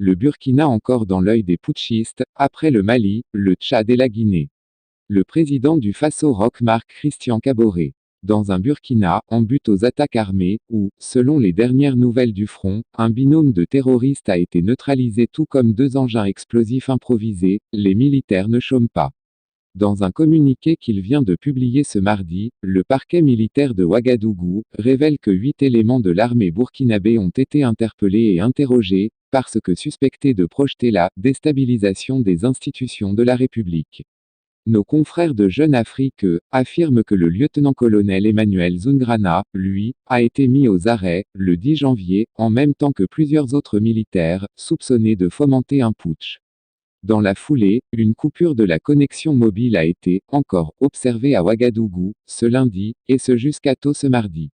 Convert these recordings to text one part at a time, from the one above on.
le Burkina encore dans l'œil des putschistes, après le Mali, le Tchad et la Guinée. Le président du Faso Roch Marc Christian Kaboré. Dans un Burkina, en but aux attaques armées, où, selon les dernières nouvelles du front, un binôme de terroristes a été neutralisé tout comme 2 engins explosifs improvisés, les militaires ne chôment pas. Dans un communiqué qu'il vient de publier ce mardi, le parquet militaire de Ouagadougou révèle que 8 éléments de l'armée burkinabé ont été interpellés et interrogés, parce que suspectés de projeter la déstabilisation des institutions de la République. Nos confrères de Jeune Afrique affirment que le lieutenant-colonel Emmanuel Zungrana, lui, a été mis aux arrêts, le 10 janvier, en même temps que plusieurs autres militaires, soupçonnés de fomenter un putsch. Dans la foulée, une coupure de la connexion mobile a été, encore, observée à Ouagadougou, ce lundi, et ce jusqu'à tôt ce mardi.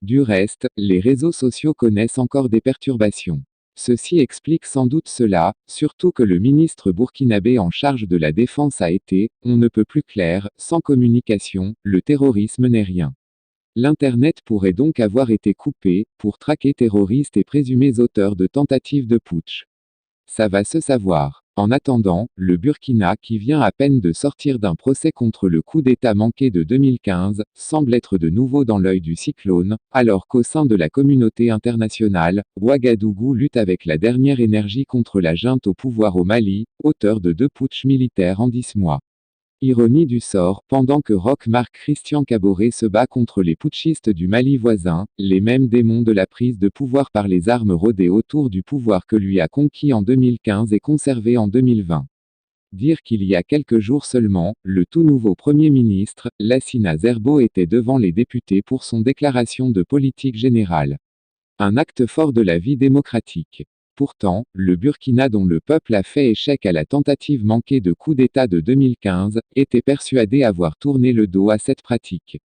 Du reste, les réseaux sociaux connaissent encore des perturbations. Ceci explique sans doute cela, surtout que le ministre burkinabé en charge de la défense a été, on ne peut plus clair, sans communication, le terrorisme n'est rien. L'Internet pourrait donc avoir été coupé, pour traquer terroristes et présumés auteurs de tentatives de putsch. Ça va se savoir. En attendant, le Burkina, qui vient à peine de sortir d'un procès contre le coup d'État manqué de 2015, semble être de nouveau dans l'œil du cyclone, alors qu'au sein de la communauté internationale, Ouagadougou lutte avec la dernière énergie contre la junte au pouvoir au Mali, auteur de 2 putschs militaires en 10 mois. Ironie du sort, pendant que Roch Marc Christian Kaboré se bat contre les putschistes du Mali voisin, les mêmes démons de la prise de pouvoir par les armes rôdés autour du pouvoir que lui a conquis en 2015 et conservé en 2020. Dire qu'il y a quelques jours seulement, le tout nouveau Premier ministre, Lassina Zerbo était devant les députés pour son déclaration de politique générale. Un acte fort de la vie démocratique. Pourtant, le Burkina dont le peuple a fait échec à la tentative manquée de coup d'État de 2015, était persuadé avoir tourné le dos à cette pratique.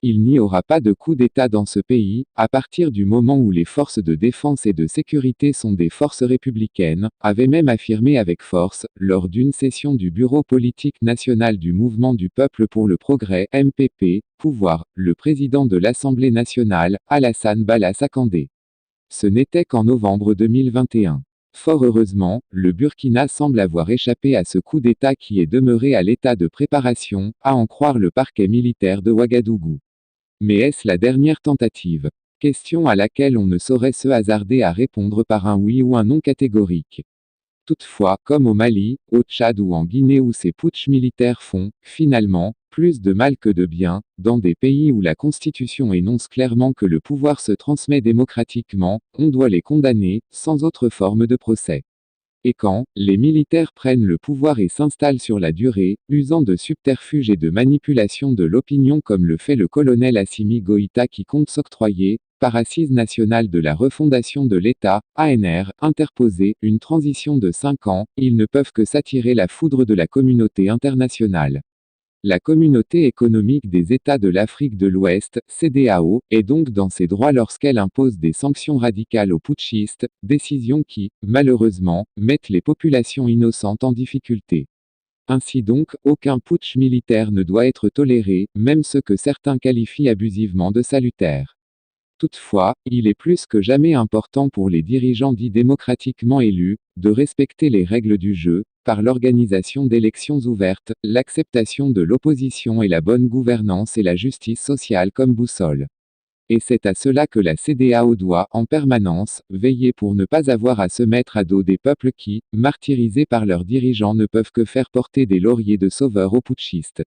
Il n'y aura pas de coup d'État dans ce pays, à partir du moment où les forces de défense et de sécurité sont des forces républicaines, avait même affirmé avec force, lors d'une session du Bureau politique national du Mouvement du Peuple pour le Progrès, MPP, pouvoir, le président de l'Assemblée nationale, Alassane Bala Sakandé. Ce n'était qu'en novembre 2021. Fort heureusement, le Burkina semble avoir échappé à ce coup d'État qui est demeuré à l'état de préparation, à en croire le parquet militaire de Ouagadougou. Mais est-ce la dernière tentative? Question à laquelle on ne saurait se hasarder à répondre par un oui ou un non catégorique. Toutefois, comme au Mali, au Tchad ou en Guinée où ces putschs militaires font, finalement, plus de mal que de bien, dans des pays où la Constitution énonce clairement que le pouvoir se transmet démocratiquement, on doit les condamner, sans autre forme de procès. Et quand, les militaires prennent le pouvoir et s'installent sur la durée, usant de subterfuges et de manipulation de l'opinion comme le fait le colonel Assimi Goïta qui compte s'octroyer, par Assise nationale de la refondation de l'État, ANR, interposer, une transition de 5 ans, ils ne peuvent que s'attirer la foudre de la communauté internationale. La Communauté économique des États de l'Afrique de l'Ouest, CEDEAO, est donc dans ses droits lorsqu'elle impose des sanctions radicales aux putschistes, décisions qui, malheureusement, mettent les populations innocentes en difficulté. Ainsi donc, aucun putsch militaire ne doit être toléré, même ceux que certains qualifient abusivement de salutaires. Toutefois, il est plus que jamais important pour les dirigeants dits démocratiquement élus, de respecter les règles du jeu, par l'organisation d'élections ouvertes, l'acceptation de l'opposition et la bonne gouvernance et la justice sociale comme boussole. Et c'est à cela que la CEDEAO doit, en permanence, veiller pour ne pas avoir à se mettre à dos des peuples qui, martyrisés par leurs dirigeants ne peuvent que faire porter des lauriers de sauveurs aux putschistes.